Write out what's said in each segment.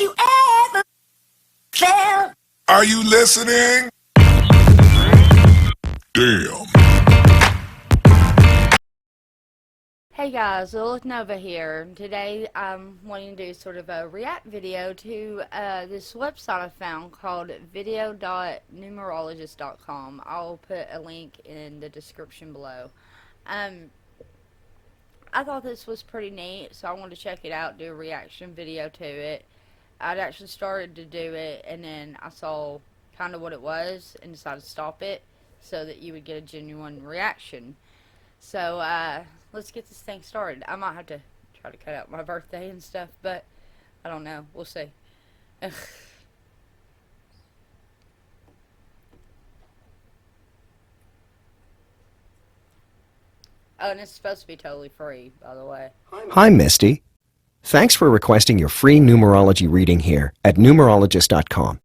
you ever felt. Are you listening? Damn. Hey guys, Lilith Nova here. Today I'm wanting to do sort of a react video to this website I found called video.numerologist.com. I'll put a link in the description below. I thought this was pretty neat, so I wanted to check it out, do a reaction video to it. I'd actually started to do it, and then I saw kind of what it was and decided to stop it so that you would get a genuine reaction. So, let's get this thing started. I might have to try to cut out my birthday and stuff, but I don't know. We'll see. Oh, and it's supposed to be totally free, by the way. Hi, Misty. Thanks for requesting your free numerology reading here at Numerologist.com.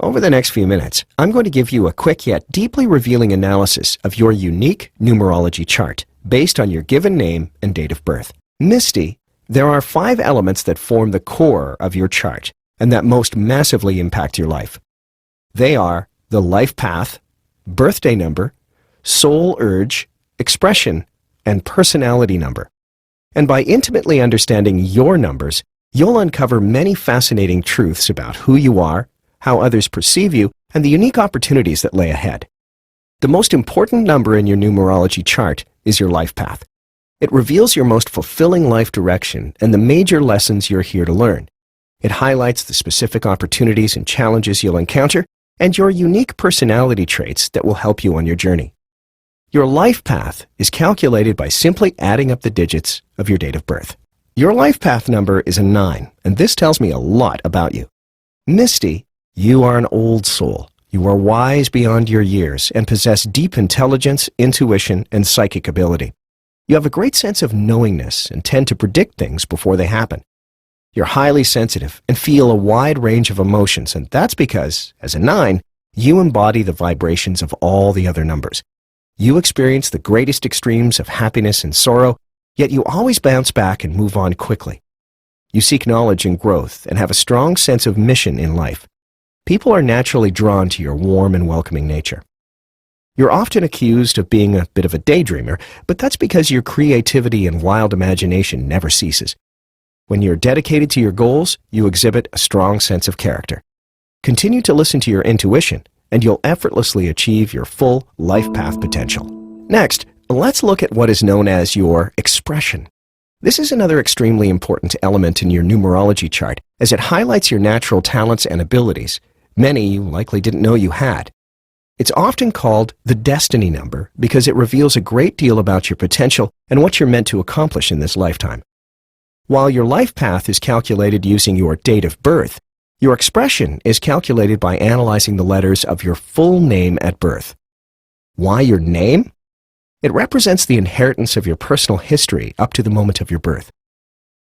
Over the next few minutes, I'm going to give you a quick yet deeply revealing analysis of your unique numerology chart based on your given name and date of birth. Misty, there are 5 elements that form the core of your chart and that most massively impact your life. They are the life path, birthday number, soul urge, expression, and personality number. And by intimately understanding your numbers, you'll uncover many fascinating truths about who you are, how others perceive you, and the unique opportunities that lay ahead. The most important number in your numerology chart is your life path. It reveals your most fulfilling life direction and the major lessons you're here to learn. It highlights the specific opportunities and challenges you'll encounter and your unique personality traits that will help you on your journey. Your life path is calculated by simply adding up the digits of your date of birth. Your life path number is a 9, and this tells me a lot about you. Misty, you are an old soul. You are wise beyond your years and possess deep intelligence, intuition, and psychic ability. You have a great sense of knowingness and tend to predict things before they happen. You're highly sensitive and feel a wide range of emotions, and that's because, as a 9, you embody the vibrations of all the other numbers. You experience the greatest extremes of happiness and sorrow, yet you always bounce back and move on quickly. You seek knowledge and growth and have a strong sense of mission in life. People are naturally drawn to your warm and welcoming nature. You're often accused of being a bit of a daydreamer, but that's because your creativity and wild imagination never ceases. When you're dedicated to your goals, you exhibit a strong sense of character. Continue to listen to your intuition, and you'll effortlessly achieve your full life path potential. Next, let's look at what is known as your expression. This is another extremely important element in your numerology chart, as it highlights your natural talents and abilities, many you likely didn't know you had. It's often called the destiny number because it reveals a great deal about your potential and what you're meant to accomplish in this lifetime. While your life path is calculated using your date of birth, your expression is calculated by analyzing the letters of your full name at birth. Why your name? It represents the inheritance of your personal history up to the moment of your birth.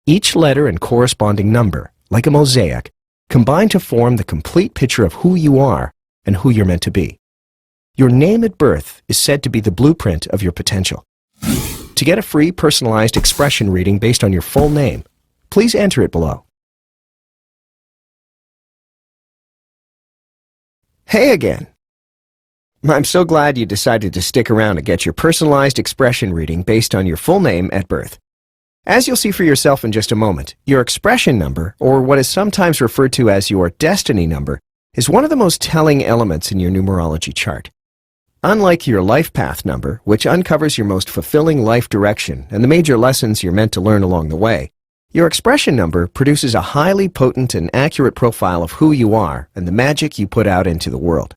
Each letter and corresponding number, like a mosaic, combine to form the complete picture of who you are and who you're meant to be. Your name at birth is said to be the blueprint of your potential. To get a free personalized expression reading based on your full name, please enter it below. Hey again! I'm so glad you decided to stick around to get your personalized expression reading based on your full name at birth. As you'll see for yourself in just a moment, your expression number, or what is sometimes referred to as your destiny number, is one of the most telling elements in your numerology chart. Unlike your life path number, which uncovers your most fulfilling life direction and the major lessons you're meant to learn along the way, your expression number produces a highly potent and accurate profile of who you are and the magic you put out into the world.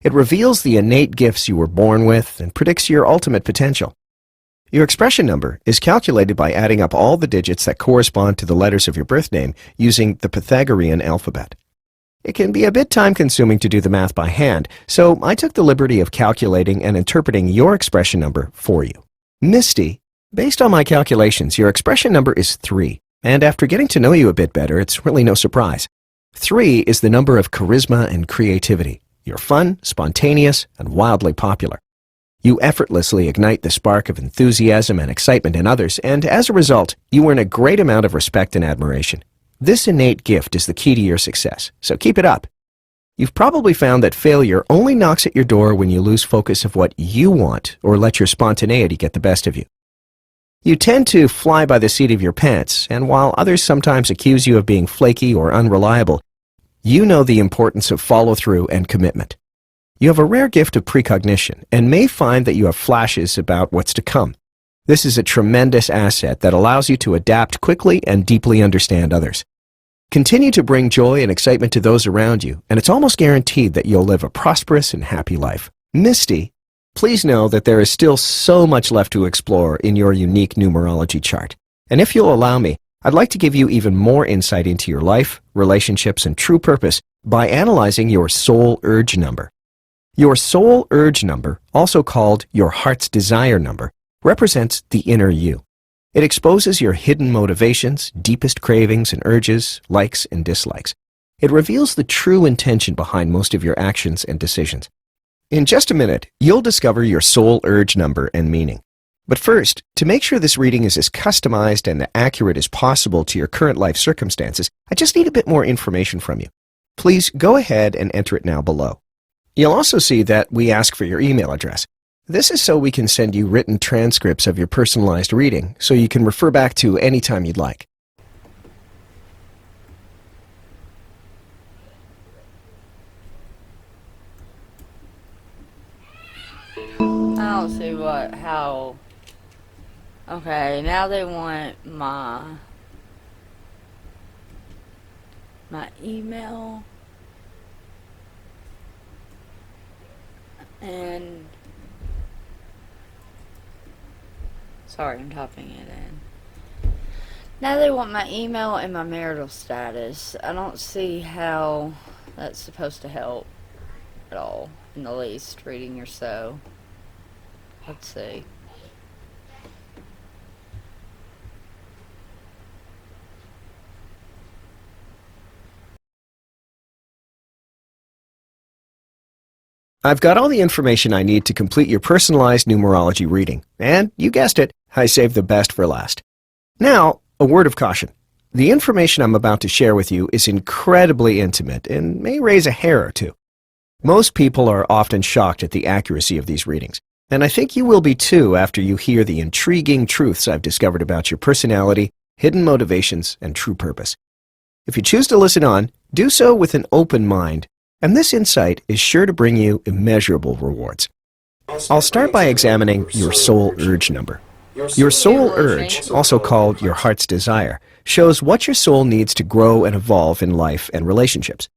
It reveals the innate gifts you were born with and predicts your ultimate potential. Your expression number is calculated by adding up all the digits that correspond to the letters of your birth name using the Pythagorean alphabet. It can be a bit time-consuming to do the math by hand, so I took the liberty of calculating and interpreting your expression number for you. Misty, based on my calculations, your expression number is 3, and after getting to know you a bit better, it's really no surprise. 3 is the number of charisma and creativity. You're fun, spontaneous, and wildly popular. You effortlessly ignite the spark of enthusiasm and excitement in others, and as a result, you earn a great amount of respect and admiration. This innate gift is the key to your success, so keep it up. You've probably found that failure only knocks at your door when you lose focus of what you want or let your spontaneity get the best of you. You tend to fly by the seat of your pants, and while others sometimes accuse you of being flaky or unreliable, you know the importance of follow-through and commitment. You have a rare gift of precognition and may find that you have flashes about what's to come. This is a tremendous asset that allows you to adapt quickly and deeply understand others. Continue to bring joy and excitement to those around you, and it's almost guaranteed that you'll live a prosperous and happy life. Misty, please know that there is still so much left to explore in your unique numerology chart. And if you'll allow me, I'd like to give you even more insight into your life, relationships, and true purpose by analyzing your soul urge number. Your soul urge number, also called your heart's desire number, represents the inner you. It exposes your hidden motivations, deepest cravings and urges, likes and dislikes. It reveals the true intention behind most of your actions and decisions. In just a minute, you'll discover your soul urge number and meaning. But first, to make sure this reading is as customized and accurate as possible to your current life circumstances, I just need a bit more information from you. Please go ahead and enter it now below. You'll also see that we ask for your email address. This is so we can send you written transcripts of your personalized reading, so you can refer back to any time you'd like. I don't see how... Okay, now they want my email. And... Sorry, I'm typing it in. Now they want my email and my marital status. I don't see how that's supposed to help at all, in the least, reading your soul. Let's see. I've got all the information I need to complete your personalized numerology reading. And, you guessed it, I saved the best for last. Now, a word of caution. The information I'm about to share with you is incredibly intimate and may raise a hair or two. Most people are often shocked at the accuracy of these readings, and I think you will be too after you hear the intriguing truths I've discovered about your personality, hidden motivations, and true purpose. If you choose to listen on, do so with an open mind, and this insight is sure to bring you immeasurable rewards. I'll start by examining your soul urge number. Your soul urge, also called your heart's desire, shows what your soul needs to grow and evolve in life and relationships.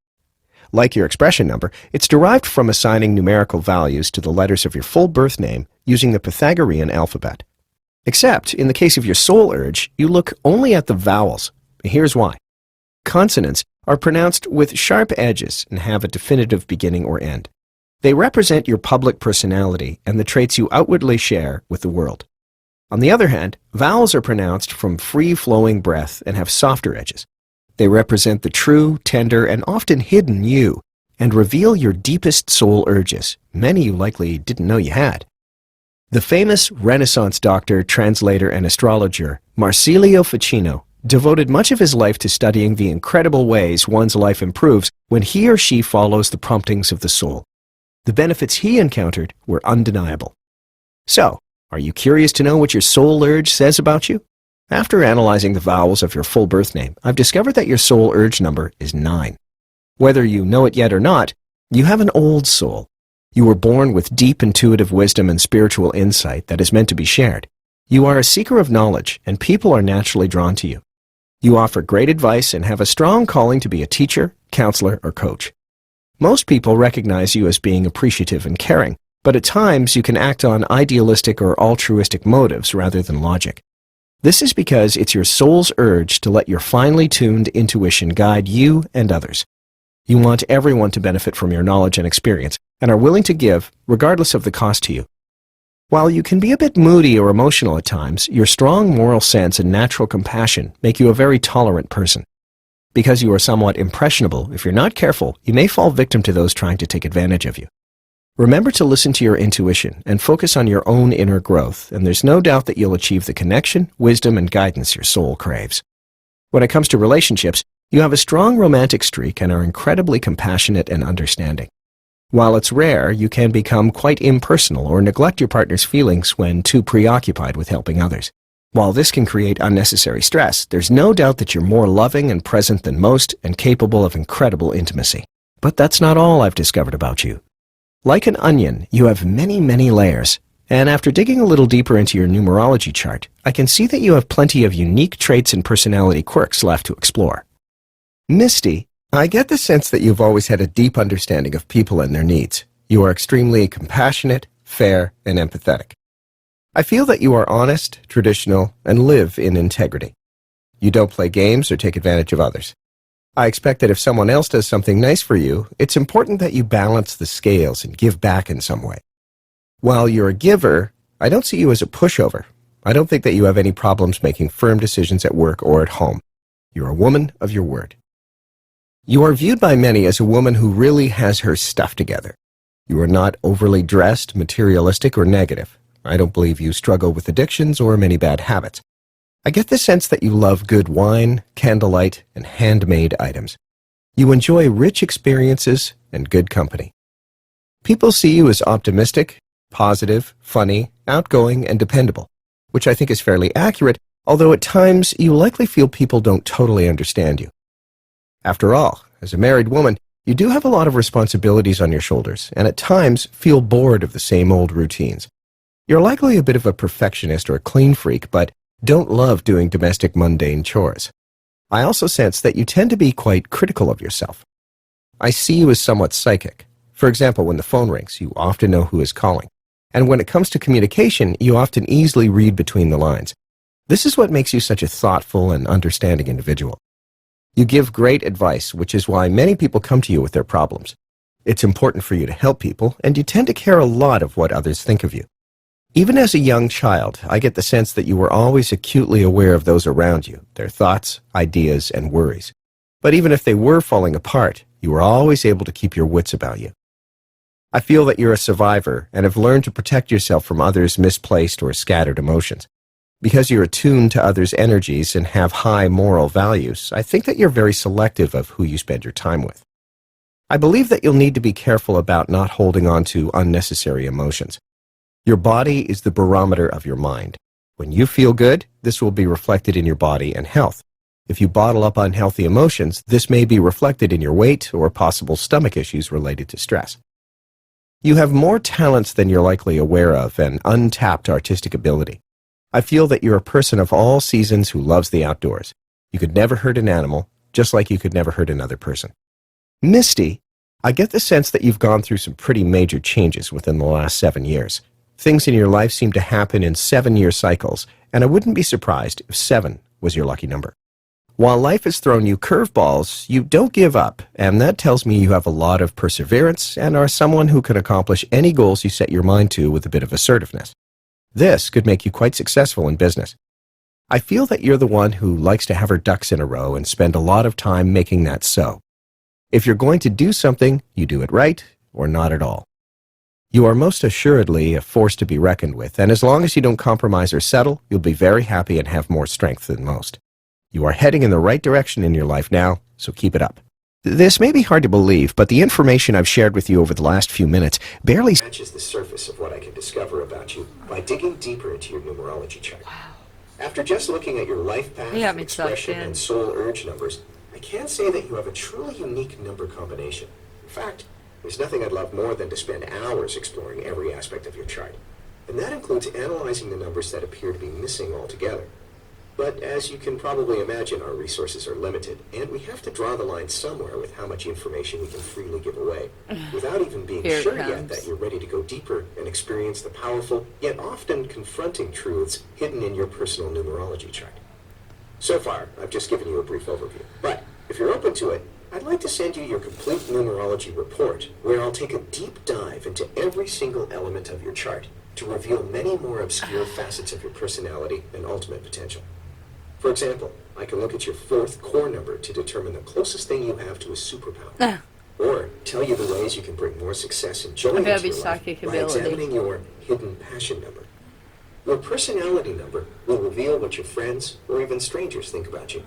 Like your expression number, it's derived from assigning numerical values to the letters of your full birth name using the Pythagorean alphabet. Except, in the case of your soul urge, you look only at the vowels. Here's why. Consonants are pronounced with sharp edges and have a definitive beginning or end. They represent your public personality and the traits you outwardly share with the world. On the other hand, vowels are pronounced from free-flowing breath and have softer edges. They represent the true, tender, and often hidden you, and reveal your deepest soul urges, many you likely didn't know you had. The famous Renaissance doctor, translator, and astrologer Marsilio Ficino devoted much of his life to studying the incredible ways one's life improves when he or she follows the promptings of the soul. The benefits he encountered were undeniable. So, are you curious to know what your soul urge says about you? After analyzing the vowels of your full birth name, I've discovered that your soul urge number is 9. Whether you know it yet or not, you have an old soul. You were born with deep intuitive wisdom and spiritual insight that is meant to be shared. You are a seeker of knowledge, and people are naturally drawn to you. You offer great advice and have a strong calling to be a teacher, counselor, or coach. Most people recognize you as being appreciative and caring, but at times you can act on idealistic or altruistic motives rather than logic. This is because it's your soul's urge to let your finely tuned intuition guide you and others. You want everyone to benefit from your knowledge and experience, and are willing to give, regardless of the cost to you. While you can be a bit moody or emotional at times, your strong moral sense and natural compassion make you a very tolerant person. Because you are somewhat impressionable, if you're not careful, you may fall victim to those trying to take advantage of you. Remember to listen to your intuition and focus on your own inner growth, and there's no doubt that you'll achieve the connection, wisdom, and guidance your soul craves. When it comes to relationships, You have a strong romantic streak and are incredibly compassionate and understanding. While it's rare, you can become quite impersonal or neglect your partner's feelings when too preoccupied with helping others. While this can create unnecessary stress, there's no doubt that you're more loving and present than most and capable of incredible intimacy. But that's not all I've discovered about you. Like an onion, you have many, many layers. And after digging a little deeper into your numerology chart, I can see that you have plenty of unique traits and personality quirks left to explore. Misty, I get the sense that you've always had a deep understanding of people and their needs. You are extremely compassionate, fair, and empathetic. I feel that you are honest, traditional, and live in integrity. You don't play games or take advantage of others. I expect that if someone else does something nice for you, it's important that you balance the scales and give back in some way. While you're a giver, I don't see you as a pushover. I don't think that you have any problems making firm decisions at work or at home. You're a woman of your word. You are viewed by many as a woman who really has her stuff together. You are not overly dressed, materialistic, or negative. I don't believe you struggle with addictions or many bad habits. I get the sense that you love good wine, candlelight, and handmade items. You enjoy rich experiences and good company. People see you as optimistic, positive, funny, outgoing, and dependable, which I think is fairly accurate, although at times you likely feel people don't totally understand you. After all, as a married woman, you do have a lot of responsibilities on your shoulders, and at times feel bored of the same old routines. You're likely a bit of a perfectionist or a clean freak, but don't love doing domestic mundane chores. I also sense that you tend to be quite critical of yourself. I see you as somewhat psychic. For example, when the phone rings, you often know who is calling. And when it comes to communication, you often easily read between the lines. This is what makes you such a thoughtful and understanding individual. You give great advice, which is why many people come to you with their problems. It's important for you to help people, and you tend to care a lot of what others think of you. Even as a young child, I get the sense that you were always acutely aware of those around you, their thoughts, ideas, and worries. But even if they were falling apart, you were always able to keep your wits about you. I feel that you're a survivor and have learned to protect yourself from others' misplaced or scattered emotions. Because you're attuned to others' energies and have high moral values, I think that you're very selective of who you spend your time with. I believe that you'll need to be careful about not holding on to unnecessary emotions. Your body is the barometer of your mind. When you feel good, this will be reflected in your body and health. If you bottle up unhealthy emotions, this may be reflected in your weight or possible stomach issues related to stress. You have more talents than you're likely aware of and untapped artistic ability. I feel that you're a person of all seasons who loves the outdoors. You could never hurt an animal, just like you could never hurt another person. Misty, I get the sense that you've gone through some pretty major changes within the last 7 years. Things in your life seem to happen in 7-year cycles, and I wouldn't be surprised if 7 was your lucky number. While life has thrown you curveballs, you don't give up, and that tells me you have a lot of perseverance and are someone who can accomplish any goals you set your mind to with a bit of assertiveness. This could make you quite successful in business. I feel that you're the one who likes to have her ducks in a row and spend a lot of time making that so. If you're going to do something, you do it right or not at all. You are most assuredly a force to be reckoned with, and as long as you don't compromise or settle, you'll be very happy and have more strength than most. You are heading in the right direction in your life now, so keep it up. This may be hard to believe, but the information I've shared with you over the last few minutes barely scratches the surface of what I can discover about you by digging deeper into your numerology chart. Wow. After just looking at your life path, You got me expression, sucked in. and soul urge numbers, I can say that you have a truly unique number combination. In fact, there's nothing I'd love more than to spend hours exploring every aspect of your chart. And that includes analyzing the numbers that appear to be missing altogether. But as you can probably imagine, our resources are limited, and we have to draw the line somewhere with how much information we can freely give away, without even being Here it sure yet comes. that you're ready to go deeper and experience the powerful, yet often confronting truths hidden in your personal numerology chart. So far, I've just given you a brief overview, but if you're open to it, I'd like to send you your complete numerology report, where I'll take a deep dive into every single element of your chart to reveal many more obscure facets of your personality and ultimate potential. For example, I can look at your 4th core number to determine the closest thing you have to a superpower. Or tell you the ways you can bring more success and joy into your life psychic by ability. examining your hidden passion number. Your personality number will reveal what your friends or even strangers think about you.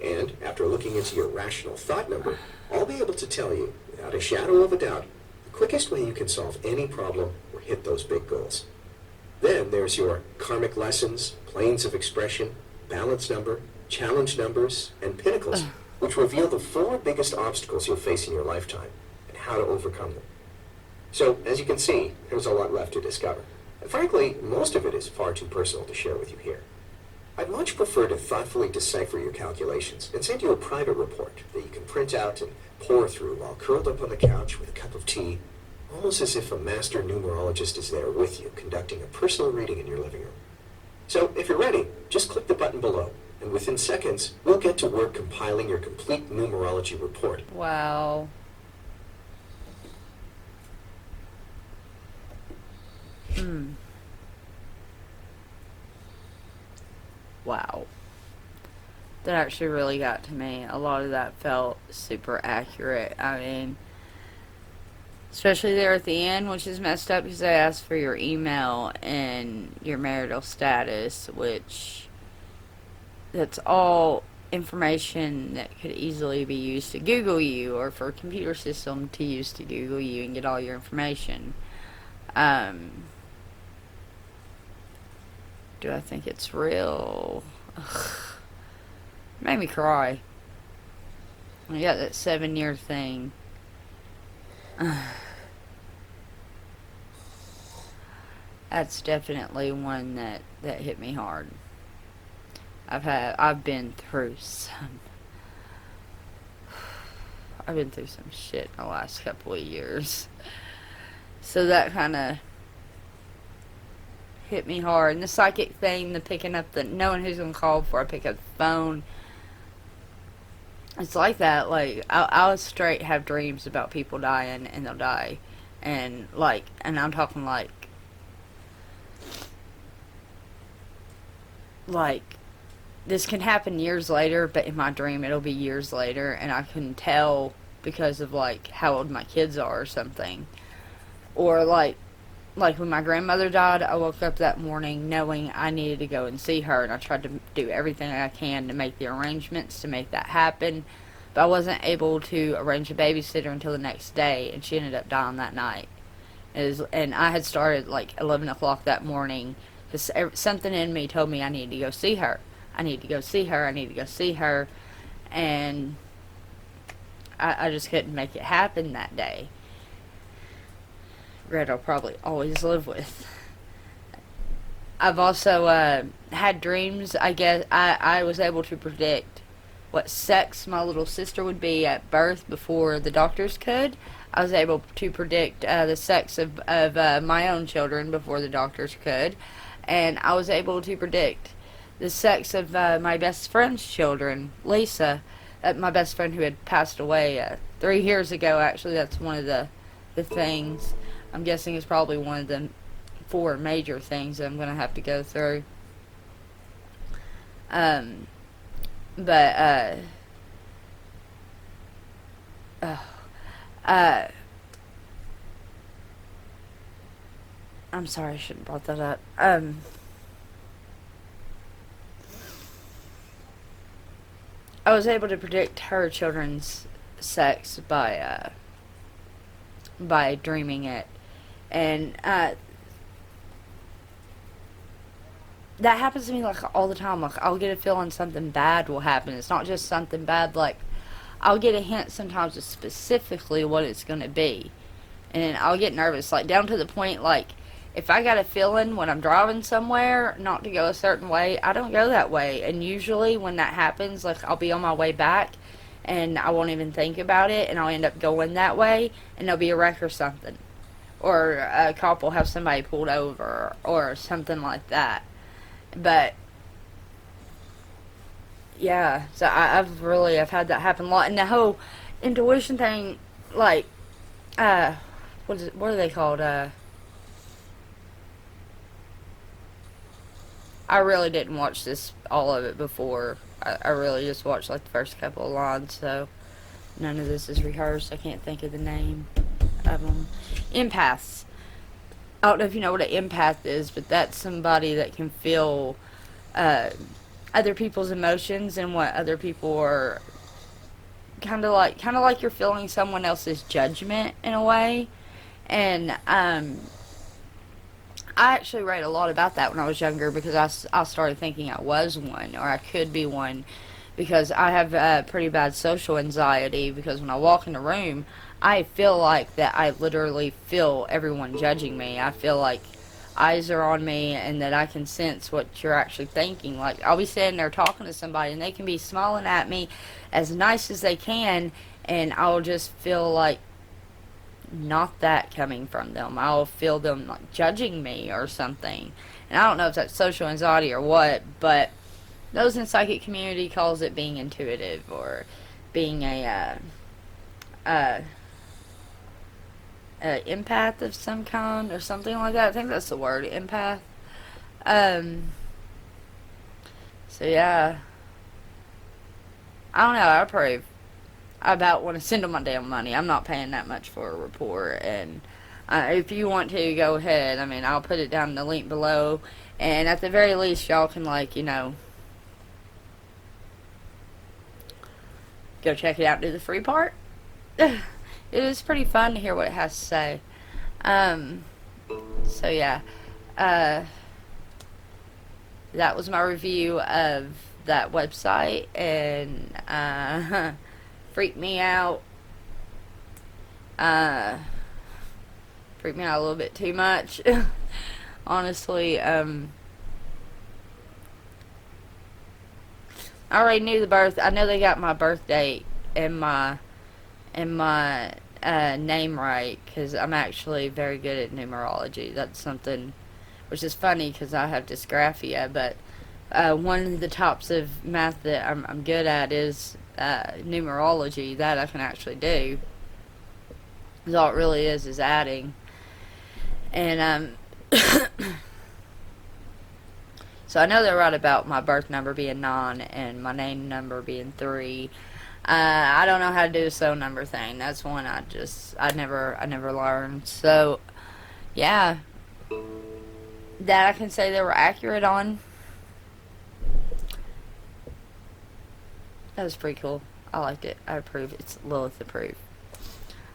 And after looking into your rational thought number, I'll be able to tell you, without a shadow of a doubt, the quickest way you can solve any problem or hit those big goals. Then there's your karmic lessons, planes of expression, balance number, challenge numbers, and pinnacles, which reveal the 4 biggest obstacles you'll face in your lifetime and how to overcome them. So, as you can see, there's a lot left to discover. And frankly, most of it is far too personal to share with you here. I'd much prefer to thoughtfully decipher your calculations and send you a private report that you can print out and pore through while curled up on the couch with a cup of tea, almost as if a master numerologist is there with you, conducting a personal reading in your living room. So, if you're ready, just click the button below, and within seconds, we'll get to work compiling your complete numerology report. Wow. Wow. That actually really got to me. A lot of that felt super accurate. I mean, especially there at the end, which is messed up because they asked for your email and your marital status, which that's all information that could easily be used to Google you, or for a computer system to use to Google you and get all your information. Do I think it's real? Ugh. Made me cry. I got that 7-year thing. That's definitely one that hit me hard. I've been through some shit in the last couple of years. So that kind of hit me hard. And the psychic thing, the picking up, the knowing who's going to call before I pick up the phone. It's like that. Like, I'll straight have dreams about people dying, and they'll die. And I'm talking like, this can happen years later, but in my dream it'll be years later, and I couldn't tell because of, like, how old my kids are or something. Or, like when my grandmother died, I woke up that morning knowing I needed to go and see her, and I tried to do everything I can to make the arrangements to make that happen, but I wasn't able to arrange a babysitter until the next day, and she ended up dying that night. And I had started, like, 11 o'clock that morning, because something in me told me I needed to go see her. I need to go see her, and I just couldn't make it happen that day. Regret I'll probably always live with. I've also had dreams. I guess I was able to predict what sex my little sister would be at birth before the doctors could. I was able to predict the sex of my own children before the doctors could. And I was able to predict the sex of my best friend's children, Lisa, my best friend who had passed away 3 years ago. Actually, that's one of the things. I'm guessing it's probably one of the 4 major things that I'm going to have to go through. I'm sorry, I shouldn't have brought that up. I was able to predict her children's sex by dreaming it. And that happens to me, like, all the time. Like, I'll get a feeling something bad will happen. It's not just something bad. Like, I'll get a hint sometimes of specifically what it's going to be. And I'll get nervous. Like, down to the point, like, if I got a feeling when I'm driving somewhere not to go a certain way, I don't go that way. And usually when that happens, like, I'll be on my way back and I won't even think about it, and I'll end up going that way, and there'll be a wreck or something. Or a cop will have somebody pulled over, or something like that. But, yeah, so I've had that happen a lot. And the whole intuition thing, like, what are they called? I really didn't watch all of it before. I really just watched, like, the first couple of lines, so none of this is rehearsed. I can't think of the name of them. Empaths. I don't know if you know what an empath is, but that's somebody that can feel other people's emotions and what other people are kind of like you're feeling someone else's judgment in a way. And I actually read a lot about that when I was younger because I started thinking I was one, or I could be one, because I have pretty bad social anxiety, because when I walk in a room, I feel like that I literally feel everyone judging me. I feel like eyes are on me and that I can sense what you're actually thinking. Like, I'll be sitting there talking to somebody and they can be smiling at me as nice as they can, and I'll just feel like not that coming from them. I'll feel them like judging me or something. And I don't know if that's social anxiety or what, but those in psychic community calls it being intuitive, or being a empath of some kind or something like that. I think that's the word, empath. So yeah, I don't know. I approve. I about want to send them my damn money. I'm not paying that much for a report, and if you want to, go ahead. I mean, I'll put it down in the link below, and at the very least, y'all can, like, go check it out and do the free part. It is pretty fun to hear what it has to say. So yeah, that was my review of that website, and freaked me out. Freaked me out a little bit too much. Honestly, I already knew the birth. I know they got my birth date and my name right, because I'm actually very good at numerology. That's something which is funny because I have dysgraphia, but one of the tops of math that I'm good at is numerology. That I can actually do. Because all it really is adding. And so I know they're right about my birth number being 9 and my name number being 3. I don't know how to do the cell number thing. That's one I never learned. So yeah, that I can say they were accurate on. That was pretty cool. I liked it. I approve. It's Lilith approved.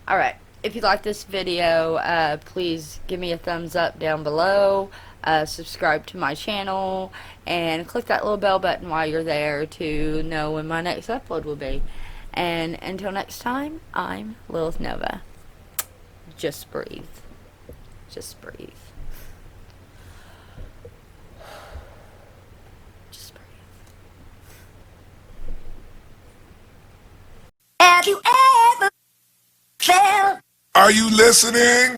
Alright, if you like this video, please give me a thumbs up down below. Subscribe to my channel, and click that little bell button while you're there to know when my next upload will be. And until next time, I'm Lilith Nova. Just breathe. Just breathe. Just breathe. Have you ever felt? Are you listening?